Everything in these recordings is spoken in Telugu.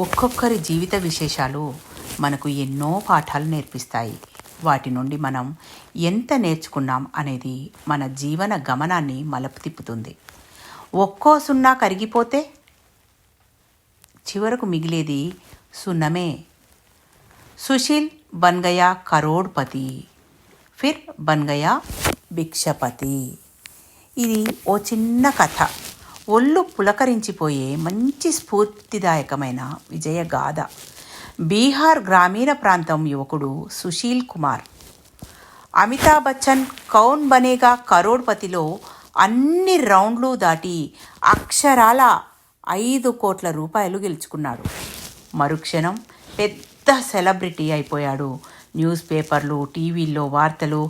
ఒక్కొక్కరి జీవిత విశేషాలు మనకు ఎన్నో పాఠాలు నేర్పిస్తాయి. వాటి నుండి మనం ఎంత నేర్చుకున్నాం అనేది మన జీవన గమనాన్ని మలుపు తిప్పుతుంది. ఒక్కో సున్నా కరిగిపోతే చివరకు మిగిలేది సున్నమే. సుశీల్ బన్ గయా కరోడ్పతి, ఫిర్ బన్ గయా భిక్షపతి. ఇది ఓ చిన్న కథ, ఒళ్ళు పులకరించిపోయే మంచి స్ఫూర్తిదాయకమైన విజయ గాథ. బీహార్ గ్రామీణ ప్రాంతం యువకుడు సుశీల్ కుమార్ అమితాబ్ బచ్చన్ కౌన్ బనేగా కరోడ్పతిలో అన్ని రౌండ్లు దాటి అక్షరాల 5 కోట్ల రూపాయలు గెలుచుకున్నాడు. మరుక్షణం పెద్ద సెలబ్రిటీ అయిపోయాడు. న్యూస్ పేపర్లు, టీవీల్లో వార్తలు,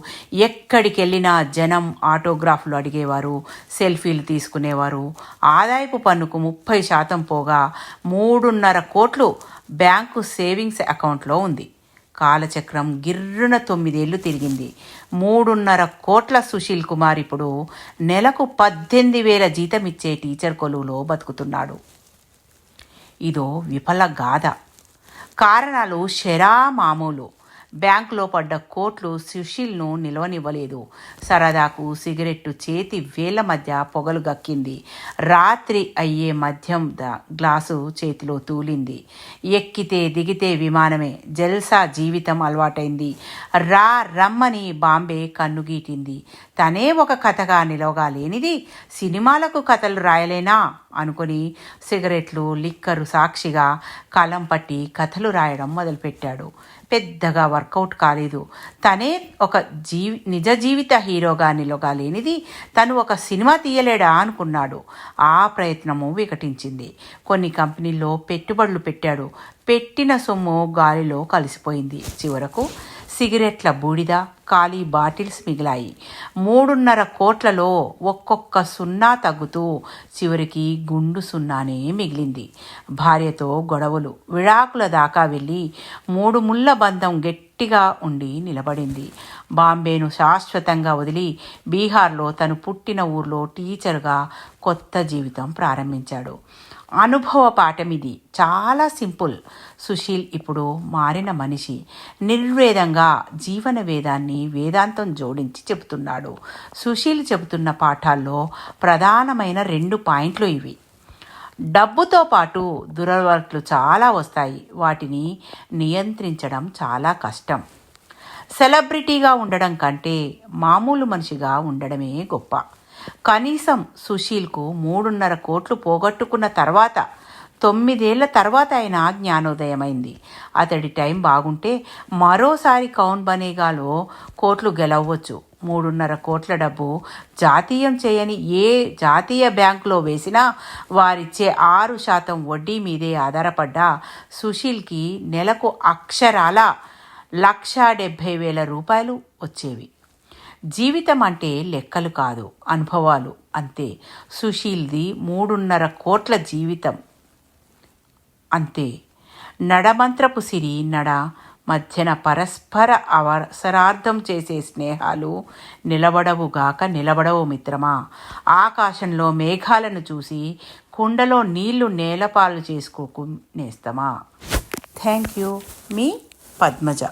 ఎక్కడికి వెళ్ళినా జనం ఆటోగ్రాఫ్లు అడిగేవారు, సెల్ఫీలు తీసుకునేవారు. ఆదాయపు పన్నుకు 30% పోగా 3.5 కోట్లు బ్యాంకు సేవింగ్స్ అకౌంట్లో ఉంది. కాలచక్రం గిర్రున 9 ఏళ్ళు తిరిగింది. 3.5 కోట్ల సుశీల్ కుమార్ ఇప్పుడు నెలకు 18,000 జీతం ఇచ్చే టీచర్ కొలువులో బతుకుతున్నాడు. ఇదో విఫల గాథ. కారణాలు మామూలు. బ్యాంకులో పడ్డ కోట్లు సుశీల్ను నిలవనివ్వలేదు. సరదాకు సిగరెట్టు చేతి వేళ్ల మధ్య పొగలు గక్కింది. రాత్రి అయ్యే మద్యం గ్లాసు చేతిలో తూలింది. ఎక్కితే దిగితే విమానమే. జల్సా జీవితం అలవాటైంది. రమ్మని బాంబే కన్నుగీటింది. తనే ఒక కథగా నిలవగా లేనిది సినిమాలకు కథలు రాయలేనా అనుకుని సిగరెట్లు, లిక్కరు సాక్షిగా కలం పట్టి కథలు రాయడం మొదలుపెట్టాడు. పెద్దగా వర్కౌట్ కాలేదు. తనే ఒక నిజ జీవిత హీరోగా నిలవలేనిది తను ఒక సినిమా తీయలేడా అనుకున్నాడు. ఆ ప్రయత్నము వికటించింది. కొన్ని కంపెనీల్లో పెట్టుబడులు పెట్టాడు. పెట్టిన సొమ్ము గాలిలో కలిసిపోయింది. చివరకు సిగరెట్ల బూడిద, ఖాళీ బాటిల్స్ మిగిలాయి. 3.5 కోట్లలో ఒక్కొక్క సున్నా తగ్గుతూ చివరికి గుండు సున్నానే మిగిలింది. భార్యతో గొడవలు, విడాకుల దాకా వెళ్ళి 3 ముళ్ళ బంధం గట్టిగా ఉండి నిలబడింది. బాంబేను శాశ్వతంగా వదిలి బీహార్లో తను పుట్టిన ఊర్లో టీచర్గా కొత్త జీవితం ప్రారంభించాడు. అనుభవ పాఠమిది. చాలా సింపుల్. సుశీల్ ఇప్పుడు మారిన మనిషి. నిర్వేదంగా జీవన వేదాంతం జోడించి చెబుతున్నాడు. సుశీల్ చెబుతున్న పాఠాల్లో ప్రధానమైన 2 పాయింట్లు ఇవి. డబ్బుతో పాటు దురలవాట్లు చాలా వస్తాయి. వాటిని నియంత్రించడం చాలా కష్టం. సెలబ్రిటీగా ఉండడం కంటే మామూలు మనిషిగా ఉండడమే గొప్ప. కనీసం సుశీల్కు 3.5 కోట్లు పోగొట్టుకున్న తర్వాత 9 ఏళ్ల తర్వాత అయినా జ్ఞానోదయమైంది. అతడి టైం బాగుంటే మరోసారి కౌన్ బనేగాలో కోట్లు గెలవచ్చు. 3.5 కోట్ల డబ్బు జాతీయం చేయని ఏ జాతీయ బ్యాంకులో వేసినా వారిచ్చే 6% వడ్డీ మీదే ఆధారపడ్డ సుశీల్కి నెలకు అక్షరాల 1,70,000 రూపాయలు వచ్చేవి. జీవితం అంటే లెక్కలు కాదు, అనుభవాలు అంతే. సుశీల్ది 3.5 కోట్ల జీవితం అంతే. నడమంత్రపు సిరి నడ మధ్యన పరస్పర అవసరార్థం చేసే స్నేహాలు నిలబడవు మిత్రమా. ఆకాశంలో మేఘాలను చూసి కుండలో నీళ్లు నేలపాలు చేసుకోకు నేస్తమా. Thank you. మీ పద్మజ.